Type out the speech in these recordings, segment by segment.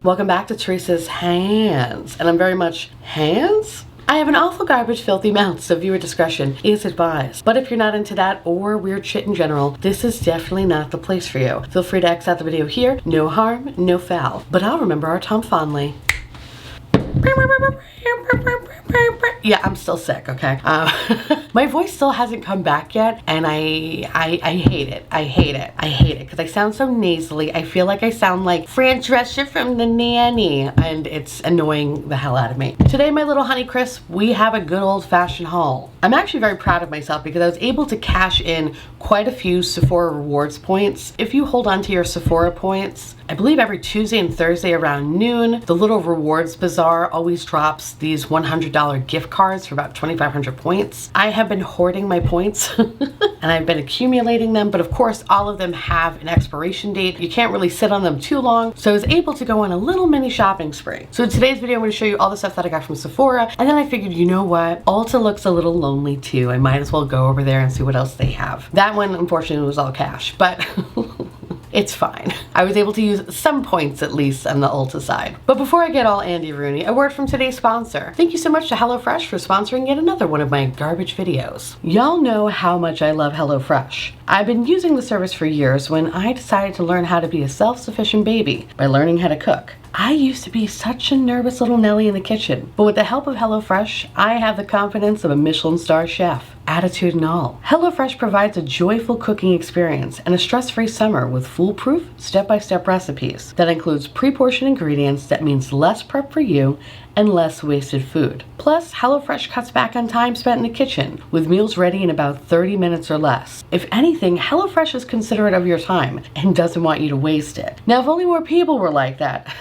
Welcome back to Theresa's Hands, and I'm very much hands? I have an awful garbage filthy mouth, so viewer discretion is advised. But if you're not into that or weird shit in general, this is definitely not the place for you. Feel free to X out the video here. No harm, no foul. But I'll remember our Tom fondly. Yeah, I'm still sick, okay? My voice still hasn't come back yet, and I hate it. I hate it, because I sound so nasally. I feel like I sound like Fran Drescher from The Nanny, and it's annoying the hell out of me. Today, my little honey crisp, we have a good old-fashioned haul. I'm actually very proud of myself because I was able to cash in quite a few Sephora rewards points. If you hold on to your Sephora points, I believe every Tuesday and Thursday around noon, the little rewards bazaar always drops these $100 gift cards for about 2,500 points. I have been hoarding my points and I've been accumulating them, but of course all of them have an expiration date. You can't really sit on them too long, so I was able to go on a little mini shopping spree. So in today's video, I'm going to show you all the stuff that I got from Sephora, and then I figured, you know what? Ulta looks a little lonely too. I might as well go over there and see what else they have. That one, unfortunately, was all cash, but it's fine. I was able to use some points at least on the Ulta side. But before I get all Andy Rooney, a word from today's sponsor. Thank you so much to HelloFresh for sponsoring yet another one of my garbage videos. Y'all know how much I love HelloFresh. I've been using the service for years when I decided to learn how to be a self-sufficient baby by learning how to cook. I used to be such a nervous little Nelly in the kitchen, but with the help of HelloFresh, I have the confidence of a Michelin star chef. Attitude and all. HelloFresh provides a joyful cooking experience and a stress-free summer with foolproof, step-by-step recipes that includes pre-portioned ingredients that means less prep for you and less wasted food. Plus, HelloFresh cuts back on time spent in the kitchen, with meals ready in about 30 minutes or less. If anything, HelloFresh is considerate of your time and doesn't want you to waste it. Now, if only more people were like that.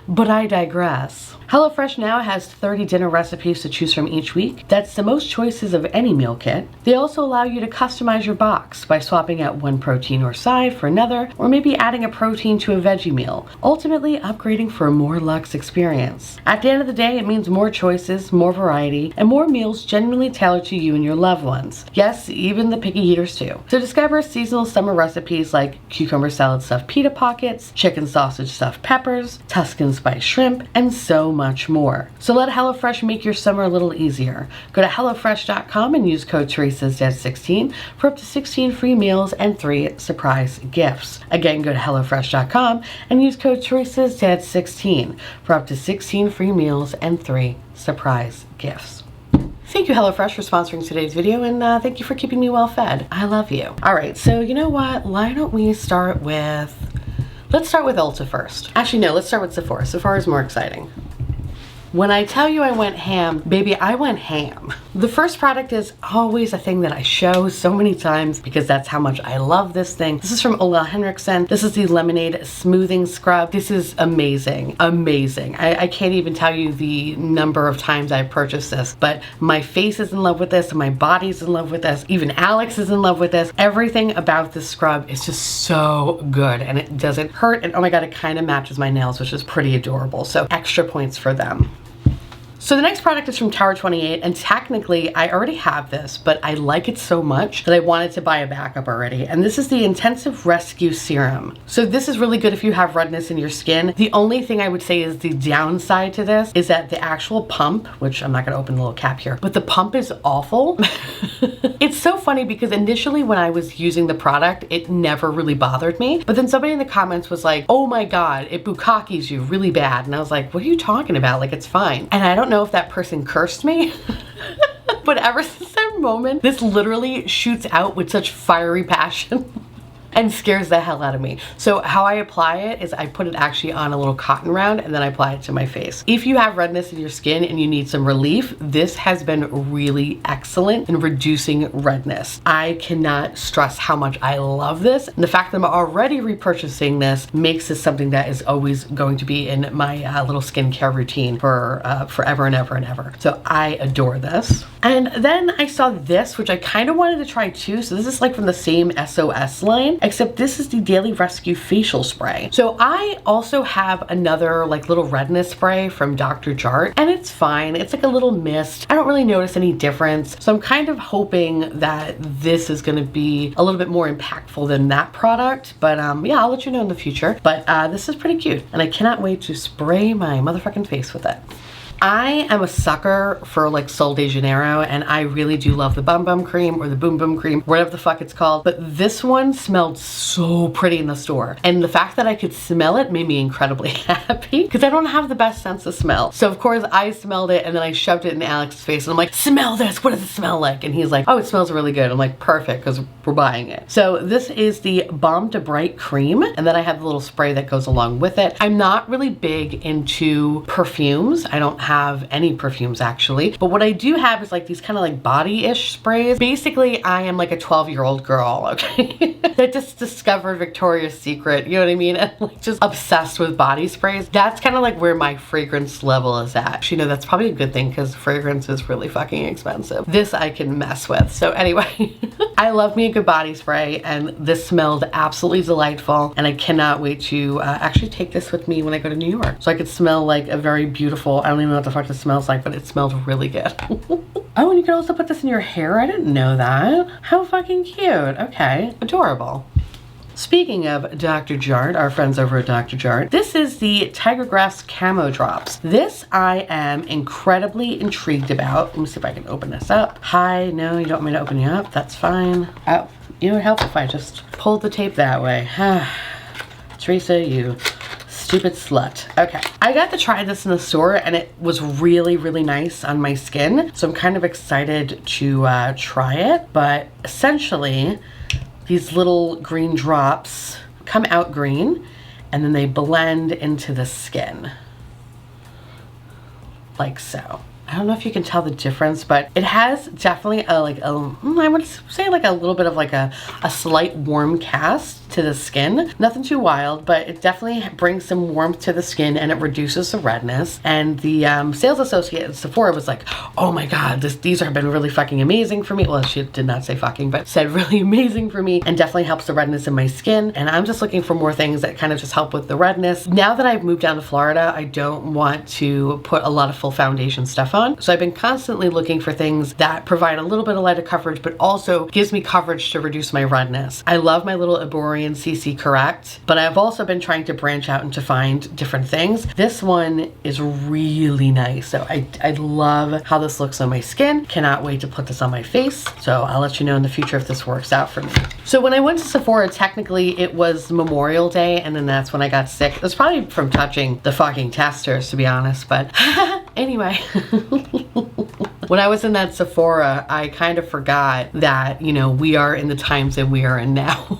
But I digress. HelloFresh now has 30 dinner recipes to choose from each week. That's the most choices of any meal kit. They also allow you to customize your box by swapping out one protein or side for another, or maybe adding a protein to a veggie meal, ultimately upgrading for a more luxe experience. At the end of the day, it means more choices, more variety, and more meals genuinely tailored to you and your loved ones. Yes, even the picky eaters too. So discover seasonal summer recipes like cucumber salad stuffed pita pockets, chicken sausage stuffed peppers, Tuscan spice shrimp, and so much more. So let HelloFresh make your summer a little easier. Go to HelloFresh.com and use code Theresa'sDad16 for up to 16 free meals and 3 surprise gifts. Again, go to HelloFresh.com and use code Theresa'sDad16 for up to 16 free meals and 3 surprise gifts. Thank you, HelloFresh, for sponsoring today's video, and thank you for keeping me well fed. I love you. All right, so you know what? Why don't we start with... Let's start with Ulta first. Actually, no, let's start with Sephora. Sephora is more exciting. When I tell you I went ham, baby, I went ham. The first product is always a thing that I show so many times because that's how much I love this thing. This is from Ole Henriksen. This is the Lemonade Smoothing Scrub. This is amazing, amazing. I can't even tell you the number of times I've purchased this, but my face is in love with this, and my body's in love with this. Even Alex is in love with this. Everything about this scrub is just so good, and it doesn't hurt, and oh my God, it kind of matches my nails, which is pretty adorable. So extra points for them. So the next product is from Tower 28, and technically I already have this, but I like it so much that I wanted to buy a backup already. And this is the Intensive Rescue Serum. So this is really good if you have redness in your skin. The only thing I would say is the downside to this is that the actual pump, which I'm not gonna open the little cap here, but the pump is awful. It's so funny because initially when I was using the product, it never really bothered me. But then somebody in the comments was like, oh my God, it bukkakis you really bad. And I was like, what are you talking about? Like, it's fine. And I don't know if that person cursed me, but ever since that moment, this literally shoots out with such fiery passion and scares the hell out of me. So how I apply it is I put it actually on a little cotton round and then I apply it to my face. If you have redness in your skin and you need some relief, this has been really excellent in reducing redness. I cannot stress how much I love this. And the fact that I'm already repurchasing this makes this something that is always going to be in my little skincare routine for forever and ever and ever. So I adore this. And then I saw this, which I kind of wanted to try too. So this is like from the same SOS line. except this is the Daily Rescue Facial Spray. So I also have another like little redness spray from Dr. Jart, and it's fine. It's like a little mist. I don't really notice any difference. So I'm kind of hoping that this is gonna be a little bit more impactful than that product. But yeah, I'll let you know in the future. But this is pretty cute, and I cannot wait to spray my motherfucking face with it. I am a sucker for like Sol de Janeiro, and I really do love the Bum Bum Cream or the Boom Boom Cream, whatever the fuck it's called. But this one smelled so pretty in the store. And the fact that I could smell it made me incredibly happy because I don't have the best sense of smell. So of course I smelled it and then I shoved it in Alex's face and I'm like, smell this, what does it smell like? And he's like, oh, it smells really good. I'm like, perfect, because we're buying it. So this is the Balm de Bright Cream, and then I have the little spray that goes along with it. I'm not really big into perfumes. I don't have any perfumes actually, but what I do have is like these kind of like body-ish sprays. Basically, I am like a 12-year-old girl, okay, that just discovered Victoria's Secret, you know what I mean, and like just obsessed with body sprays. That's kind of like where my fragrance level is at. Actually, no, that's probably a good thing because fragrance is really fucking expensive. This I can mess with. So anyway, I love me a good body spray, and this smelled absolutely delightful, and I cannot wait to actually take this with me when I go to New York, so I could smell like a very beautiful, I don't even know what the fuck this smells like, but it smells really good. Oh, and you can also put this in your hair. I didn't know that. How fucking cute. Okay, adorable. Speaking of Dr. Jart, our friends over at Dr. Jart, this is the Tiger Grass Camo Drops. This I am incredibly intrigued about. Let me see if I can open this up. Hi, no, you don't want me to open you up? That's fine. Oh, it would help if I just pulled the tape that way. Theresa, you stupid slut. Okay, I got to try this in the store and it was really, really nice on my skin. So I'm kind of excited to try it. But essentially, these little green drops come out green and then they blend into the skin. Like so. I don't know if you can tell the difference, but it has definitely I would say like a little bit of like a slight warm cast to the skin. Nothing too wild, but it definitely brings some warmth to the skin and it reduces the redness. And the sales associate at Sephora was like, oh my God, these have been really fucking amazing for me. Well, she did not say fucking, but said really amazing for me and definitely helps the redness in my skin. And I'm just looking for more things that kind of just help with the redness. Now that I've moved down to Florida, I don't want to put a lot of full foundation stuff on. So I've been constantly looking for things that provide a little bit of lighter coverage, but also gives me coverage to reduce my redness. I love my little Eborian CC Correct, but I've also been trying to branch out and to find different things. This one is really nice. So I love how this looks on my skin. Cannot wait to put this on my face. So I'll let you know in the future if this works out for me. So when I went to Sephora, technically it was Memorial Day, and then that's when I got sick. It was probably from touching the fucking testers, to be honest, but anyway. When I was in that Sephora, I kind of forgot that, you know, we are in the times that we are in now.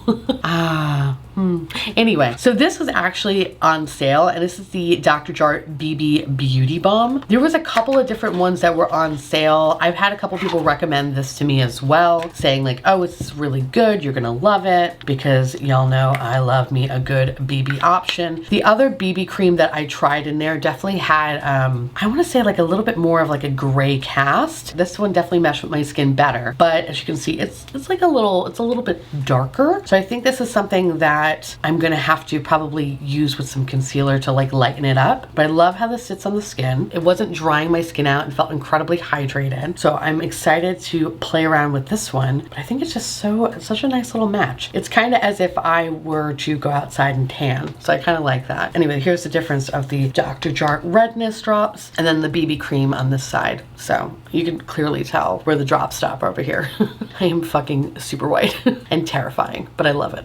Anyway, so this was actually on sale, and this is the Dr. Jart BB Beauty Balm. There was a couple of different ones that were on sale. I've had a couple people recommend this to me as well, saying like, oh, it's really good, you're gonna love it, because y'all know I love me a good BB option. The other BB cream that I tried in there definitely had, I wanna say like a little bit more of like a gray cast. This one definitely meshed with my skin better, but as you can see, it's like a little bit darker. So I think this is something that I'm gonna have to probably use with some concealer to like lighten it up. But I love how this sits on the skin. It wasn't drying my skin out and felt incredibly hydrated. So I'm excited to play around with this one. But I think it's just such a nice little match. It's kind of as if I were to go outside and tan. So I kind of like that. Anyway, here's the difference of the Dr. Jart redness drops and then the BB cream on this side. So you can clearly tell where the drops stop over here. I am fucking super white and terrifying, but I love it.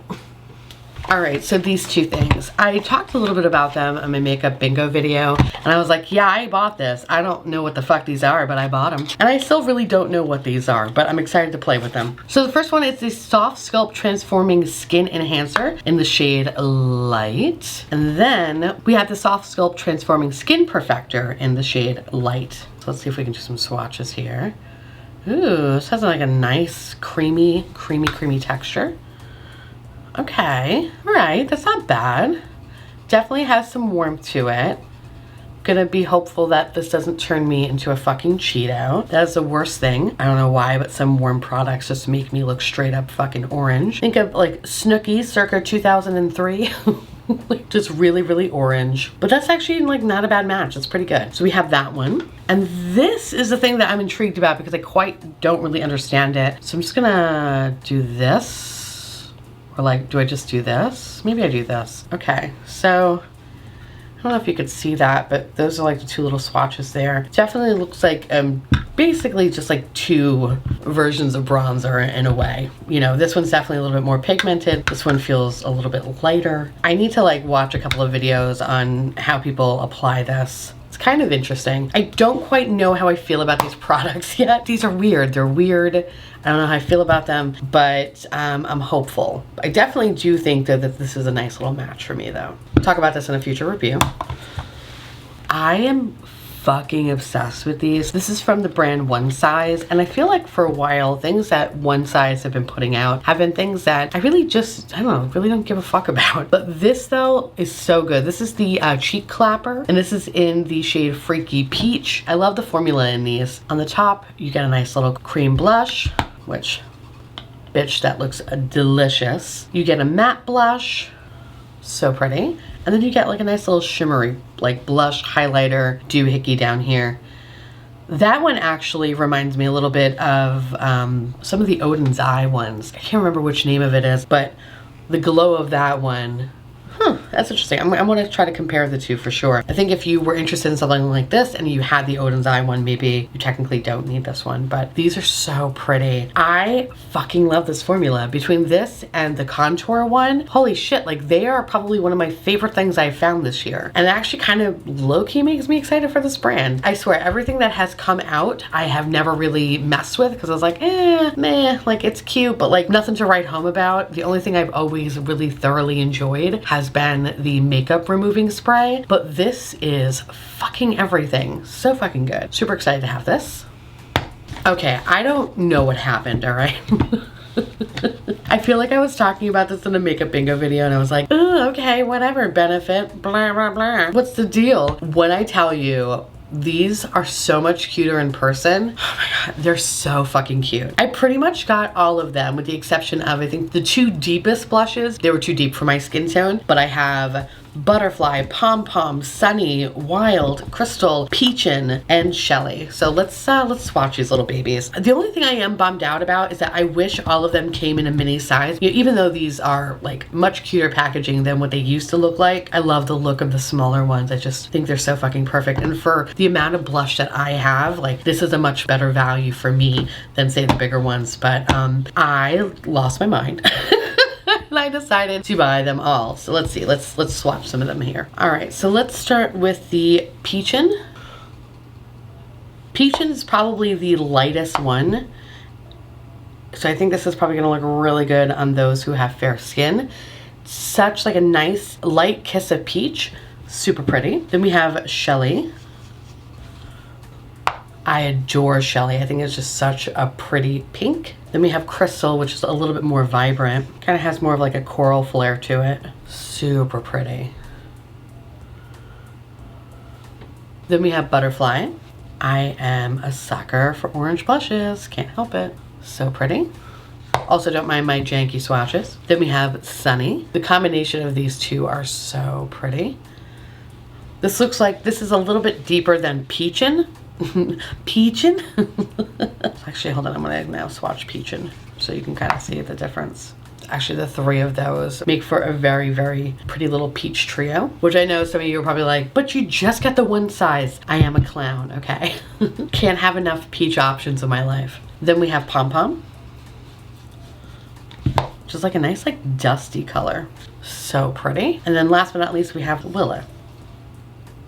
All right, so these two things. I talked a little bit about them in my makeup bingo video, and I was like, yeah, I bought this. I don't know what the fuck these are, but I bought them. And I still really don't know what these are, but I'm excited to play with them. So the first one is the Soft Sculpt Transforming Skin Enhancer in the shade Light. And then we have the Soft Sculpt Transforming Skin Perfector in the shade Light. So let's see if we can do some swatches here. Ooh, this has like a nice creamy texture. Okay, all right, that's not bad. Definitely has some warmth to it. gonna be hopeful that this doesn't turn me into a fucking Cheeto. That is the worst thing. I don't know why, but some warm products just make me look straight up fucking orange. Think of like Snooki circa 2003. Like just really, really orange. But that's actually like not a bad match. It's pretty good. So we have that one. And this is the thing that I'm intrigued about because I quite don't really understand it. So I'm just gonna do this. Or like, do I just do this? Maybe I do this. Okay, so I don't know if you could see that, but those are like the two little swatches there. Definitely looks like basically just like two versions of bronzer in a way. You know, this one's definitely a little bit more pigmented. This one feels a little bit lighter. I need to like watch a couple of videos on how people apply this. It's kind of interesting. I don't quite know how I feel about these products yet. These are weird. They're weird. I don't know how I feel about them, but I'm hopeful. I definitely do think though that this is a nice little match for me though. We'll talk about this in a future review. I am fucking obsessed with these. This is from the brand One Size, and I feel like for a while things that One Size have been putting out have been things that I really just, I don't know, really don't give a fuck about. But this though is so good. This is the cheek clapper, and this is in the shade Freaky Peach. I love the formula in these. On the top you get a nice little cream blush, which, bitch, that looks delicious. You get a matte blush, so pretty. And then you get like a nice little shimmery, like blush highlighter doohickey down here. That one actually reminds me a little bit of some of the Odin's Eye ones. I can't remember which name of it is, but the glow of that one, that's interesting. I'm gonna try to compare the two for sure. I think if you were interested in something like this and you had the Odin's Eye one, maybe you technically don't need this one, but these are so pretty. I fucking love this formula. Between this and the contour one, holy shit, like they are probably one of my favorite things I've found this year. And it actually kind of low-key makes me excited for this brand. I swear, everything that has come out, I have never really messed with because I was like, meh, like it's cute, but like nothing to write home about. The only thing I've always really thoroughly enjoyed has been the makeup removing spray, but this is fucking everything. So fucking good. Super excited to have this. Okay, I don't know what happened, all right? I feel like I was talking about this in a makeup bingo video and I was like, oh, okay, whatever, benefit, blah, blah, blah. What's the deal? When I tell you, these are so much cuter in person. Oh my God, they're so fucking cute. I pretty much got all of them with the exception of, I think, the two deepest blushes. They were too deep for my skin tone, but I have Butterfly, Pom Pom, Sunny, Wild, Crystal, Peachin, and Shelly. So let's swatch these little babies. The only thing I am bummed out about is that I wish all of them came in a mini size. You know, even though these are like much cuter packaging than what they used to look like, I love the look of the smaller ones. I just think they're so fucking perfect. And for the amount of blush that I have, like this is a much better value for me than say the bigger ones. But I lost my mind. And I decided to buy them all. So let's see, let's swatch some of them here. All right, so let's start with the Peachin. Peachin is probably the lightest one. So I think this is probably gonna look really good on those who have fair skin. Such like a nice light kiss of peach, super pretty. Then we have Shelly. I adore Shelly. I think it's just such a pretty pink. Then we have Crystal, which is a little bit more vibrant. Kind of has more of like a coral flair to it. Super pretty. Then we have Butterfly. I am a sucker for orange blushes. Can't help it. So pretty. Also don't mind my janky swatches. Then we have Sunny. The combination of these two are so pretty. This looks like this is a little bit deeper than Peachin. Peachin? Actually, hold on, I'm gonna now swatch Peachin so you can kind of see the difference. Actually, the three of those make for a very, very pretty little peach trio, which I know some of you are probably like, but you just got the One Size. I am a clown, okay? Can't have enough peach options in my life. Then we have Pom Pom, which is like a nice like dusty color. So pretty. And then last but not least, we have Lilith.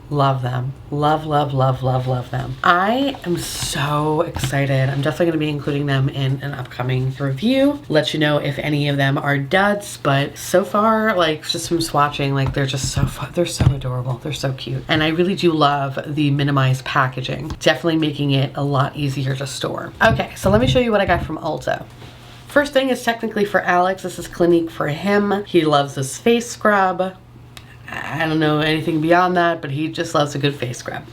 Love them. Love, love, love, love, love them. I am so excited. I'm definitely going to be including them in an upcoming review. Let you know if any of them are duds, but so far, like just from swatching, like they're just so fun. They're so adorable. They're so cute. And I really do love the minimized packaging. Definitely making it a lot easier to store. Okay, so let me show you what I got from Ulta. First thing is technically for Alex. This is Clinique for him. He loves this face scrub. I don't know anything beyond that, but he just loves a good face scrub.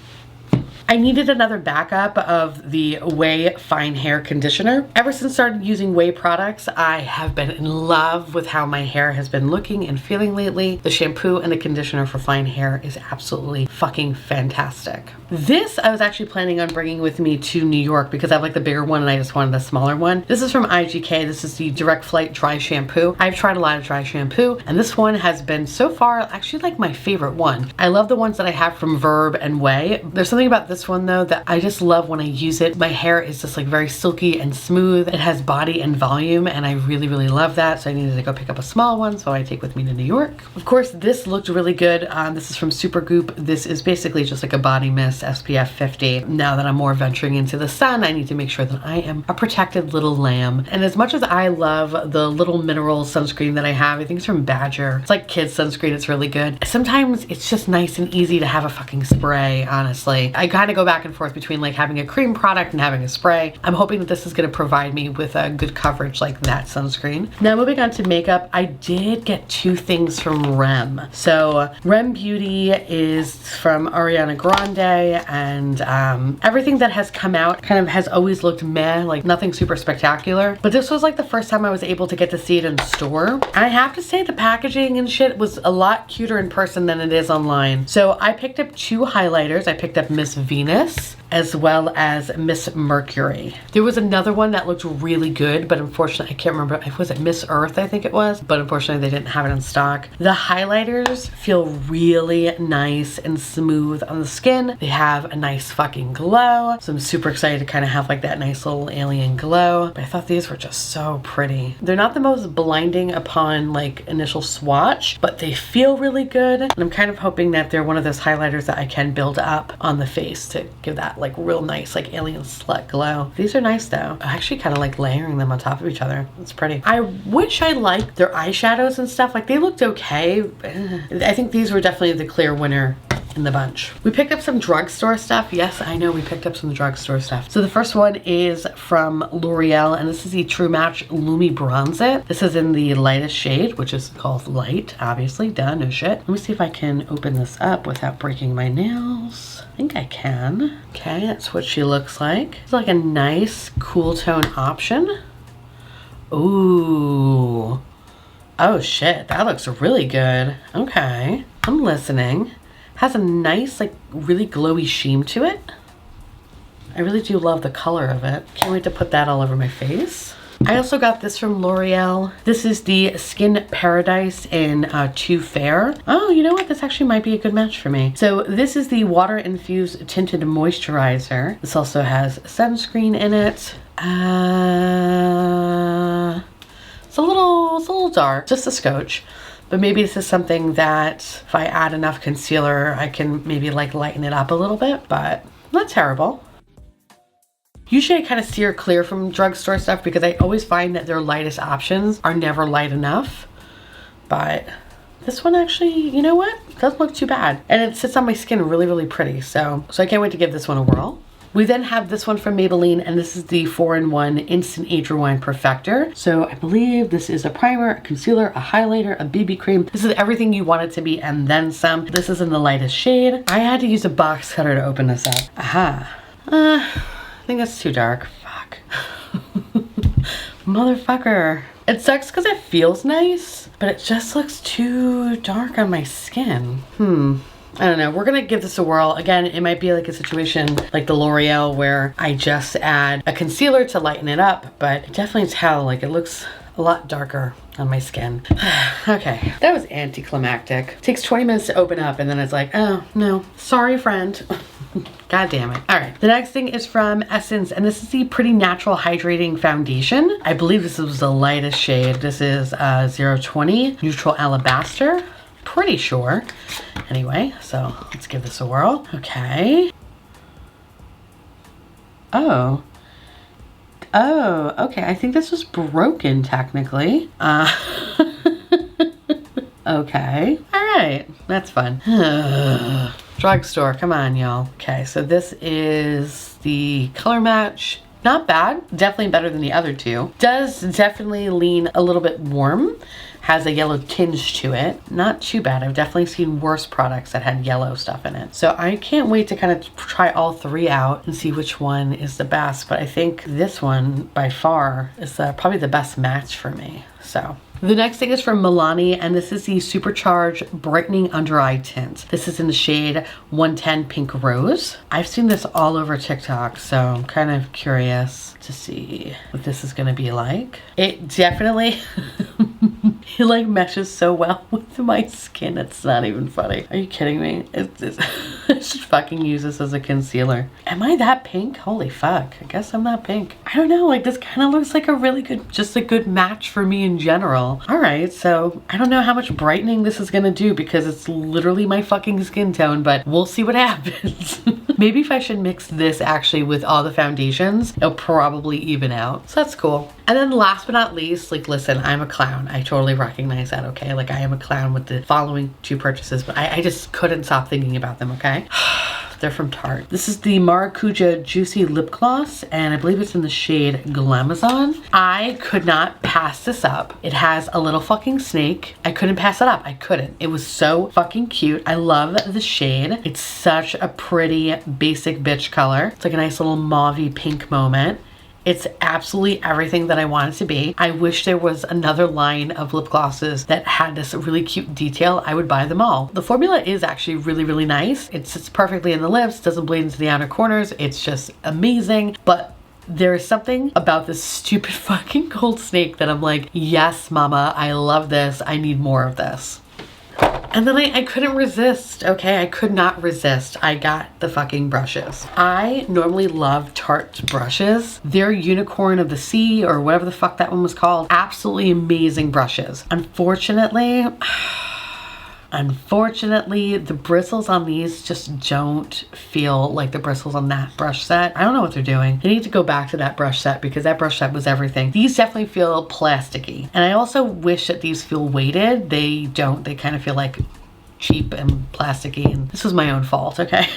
I needed another backup of the Whey Fine Hair Conditioner. Ever since I started using Whey products, I have been in love with how my hair has been looking and feeling lately. The shampoo and the conditioner for fine hair is absolutely fucking fantastic. This I was actually planning on bringing with me to New York because I have like the bigger one and I just wanted the smaller one. This is from IGK. This is the Direct Flight Dry Shampoo. I've tried a lot of dry shampoo and this one has been so far actually like my favorite one. I love the ones that I have from Verb and Whey. There's something about this one though that I just love when I use it. My hair is just like very silky and smooth. It has body and volume and I really, really love that. So I needed to go pick up a small one so I take with me to New York. Of course, this looked really good. This is from Supergoop. This is basically just like a body mist, SPF 50. Now that I'm more venturing into the sun, I need to make sure that I am a protected little lamb. And as much as I love the little mineral sunscreen that I have, I think it's from Badger. It's like kids sunscreen. It's really good. Sometimes it's just nice and easy to have a fucking spray, honestly. I kind of go back and forth between like having a cream product and having a spray. I'm hoping that this is going to provide me with a good coverage like that sunscreen. Now moving on to makeup, I did get two things from Rem. So Rem Beauty is from Ariana Grande and everything that has come out kind of has always looked meh, like nothing super spectacular. But this was like the first time I was able to get to see it in store. I have to say the packaging and shit was a lot cuter in person than it is online. So I picked up two highlighters. I picked up Miss Venus as well as Miss Mercury. There was another one that looked really good, but unfortunately, I can't remember. Was it Miss Earth, I think it was? But unfortunately, they didn't have it in stock. The highlighters feel really nice and smooth on the skin. They have a nice fucking glow. So I'm super excited to kind of have like that nice little alien glow. But I thought these were just so pretty. They're not the most blinding upon like initial swatch, but they feel really good. And I'm kind of hoping that they're one of those highlighters that I can build up on the face to give that like real nice like alien slut glow. These are nice though. I actually kind of like layering them on top of each other. It's pretty. I wish I liked their eyeshadows and stuff. Like they looked okay. I think these were definitely the clear winner in the bunch. We picked up some drugstore stuff. Yes, I know we picked up some drugstore stuff. So the first one is from L'Oreal and this is the True Match Lumi Bronze It. This is in the lightest shade, which is called light, obviously. Duh, no shit. Let me see if I can open this up without breaking my nails. I think I can. Okay, that's what she looks like. It's like a nice cool tone option. Ooh. Oh shit, that looks really good. Okay, I'm listening. Has a nice, like, really glowy sheen to it. I really do love the color of it. Can't wait to put that all over my face. I also got this from L'Oreal. This is the Skin Paradise in Too Fair. Oh, you know what? This actually might be a good match for me. So this is the water infused tinted moisturizer. This also has sunscreen in it. It's a little dark, just a scotch. But maybe this is something that if I add enough concealer, I can maybe like lighten it up a little bit, but not terrible. Usually I kind of steer clear from drugstore stuff because I always find that their lightest options are never light enough. But this one actually, you know what? Doesn't look too bad. And it sits on my skin really, really pretty. So I can't wait to give this one a whirl. We then have this one from Maybelline, and this is the 4-in-1 Instant Age Rewind Perfector. So I believe this is a primer, a concealer, a highlighter, a BB cream. This is everything you want it to be and then some. This is in the lightest shade. I had to use a box cutter to open this up. Aha. I think that's too dark. Fuck. Motherfucker. It sucks because it feels nice, but it just looks too dark on my skin. I don't know. We're gonna give this a whirl. Again, it might be like a situation like the L'Oreal where I just add a concealer to lighten it up, but I definitely tell like it looks a lot darker on my skin. Okay, that was anticlimactic. It takes 20 minutes to open up and then it's like, oh no, sorry friend. God damn it. All right, the next thing is from Essence, and this is the Pretty Natural Hydrating Foundation. I believe this was the lightest shade. This is 020 Neutral Alabaster. Pretty sure. Anyway, so let's give this a whirl. Okay. Oh, okay. I think this was broken technically. Okay. All right. That's fun. Drugstore. Come on, y'all. Okay. So this is the color match. Not bad. Definitely better than the other two. Does definitely lean a little bit warm. has a yellow tinge to it. Not too bad. I've definitely seen worse products that had yellow stuff in it. So I can't wait to kind of try all three out and see which one is the best. But I think this one by far is probably the best match for me. So the next thing is from Milani, and this is the Supercharged Brightening Under Eye Tint. This is in the shade 110 Pink Rose. I've seen this all over TikTok, so I'm kind of curious to see what this is gonna be like. It definitely, it like meshes so well with my skin, it's not even funny. Are you kidding me? I should fucking use this as a concealer. Am I that pink? Holy fuck, I guess I'm not pink. I don't know, like this kind of looks like a really good, just a good match for me in general. All right, so I don't know how much brightening this is gonna do because it's literally my fucking skin tone, but we'll see what happens. Maybe if I should mix this actually with all the foundations, it'll probably even out. So that's cool. And then last but not least, like listen, I'm a clown. I totally recognize that, okay? Like I am a clown with the following two purchases, but I just couldn't stop thinking about them, okay? They're from Tarte. This is the Maracuja Juicy Lip Gloss, and I believe it's in the shade Glamazon. I could not pass this up. It has a little fucking snake. I couldn't pass it up. I couldn't. It was so fucking cute. I love the shade. It's such a pretty basic bitch color. It's like a nice little mauvey pink moment. It's absolutely everything that I want it to be. I wish there was another line of lip glosses that had this really cute detail. I would buy them all. The formula is actually really, really nice. It sits perfectly in the lips, doesn't bleed into the outer corners. It's just amazing. But there is something about this stupid fucking gold snake that I'm like, yes, mama, I love this. I need more of this. And then I couldn't resist, okay? I could not resist. I got the fucking brushes. I normally love Tarte brushes. They're Unicorn of the Sea or whatever the fuck that one was called. Absolutely amazing brushes. Unfortunately, the bristles on these just don't feel like the bristles on that brush set. I don't know what they're doing. They need to go back to that brush set because that brush set was everything. These definitely feel plasticky. And I also wish that these feel weighted. They don't. They kind of feel like cheap and plasticky. And this was my own fault, okay?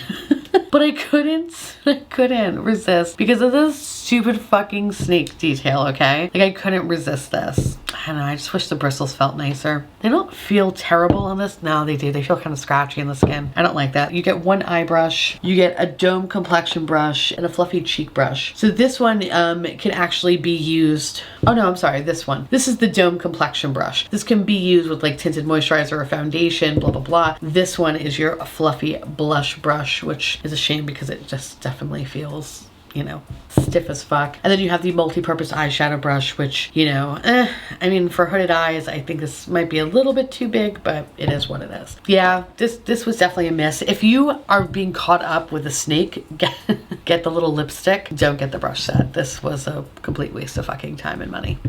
But I couldn't resist because of this stupid fucking snake detail, okay? Like I couldn't resist this. I don't know, I just wish the bristles felt nicer. They don't feel terrible on this. No, they do. They feel kind of scratchy in the skin. I don't like that. You get one eye brush, you get a dome complexion brush, and a fluffy cheek brush. So this one can actually be used. Oh no, I'm sorry, this one. This is the dome complexion brush. This can be used with like tinted moisturizer or foundation, blah, blah, blah. This one is your fluffy blush brush, which is a shame because it just definitely feels, you know, stiff as fuck. And then you have the multi-purpose eyeshadow brush, which, you know, I mean, for hooded eyes, I think this might be a little bit too big, but it is what it is. Yeah, this was definitely a miss. If you are being caught up with a snake, get the little lipstick. Don't get the brush set. This was a complete waste of fucking time and money.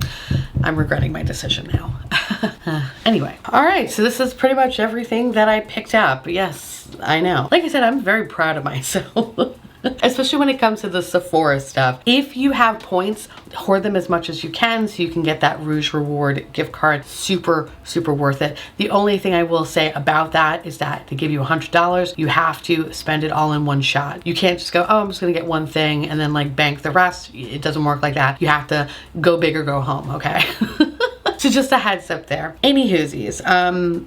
I'm regretting my decision now. Anyway, all right, so this is pretty much everything that I picked up. Yes, I know. Like I said, I'm very proud of myself. Especially when it comes to the Sephora stuff. If you have points, hoard them as much as you can so you can get that Rouge Reward gift card. Super, super worth it. The only thing I will say about that is that they give you $100. You have to spend it all in one shot. You can't just go, oh, I'm just gonna get one thing and then like bank the rest. It doesn't work like that. You have to go big or go home, okay? So just a heads up there. Any whoosies.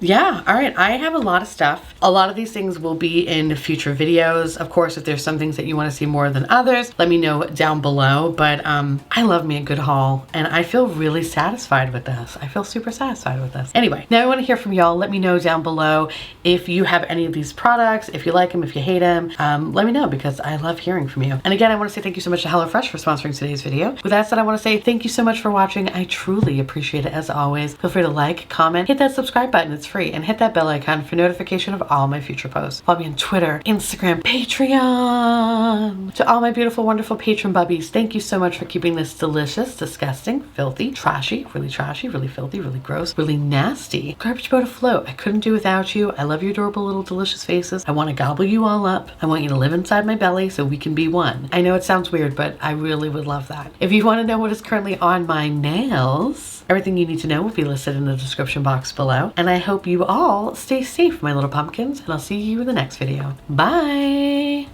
Yeah, all right. I have a lot of stuff. A lot of these things will be in future videos. Of course, if there's some things that you want to see more than others, let me know down below. But I love me a good haul and I feel really satisfied with this. I feel super satisfied with this. Anyway, now I want to hear from y'all. Let me know down below if you have any of these products, if you like them, if you hate them. Let me know because I love hearing from you. And again, I want to say thank you so much to HelloFresh for sponsoring today's video. With that said, I want to say thank you so much for watching. I truly appreciate it as always. Feel free to like, comment, hit that subscribe button, it's free, and hit that bell icon for notification of all my future posts. Follow me on Twitter, Instagram, Patreon. To all my beautiful, wonderful patron bubbies, thank you so much for keeping this delicious, disgusting, filthy, trashy, really filthy, really gross, really nasty garbage boat afloat. I couldn't do without you. I love your adorable little delicious faces. I want to gobble you all up. I want you to live inside my belly so we can be one. I know it sounds weird, but I really would love that. If you want to know what is currently on my nails, everything you need to know will be listed in the description box below. And I hope you all stay safe, my little pumpkins, and I'll see you in the next video. Bye!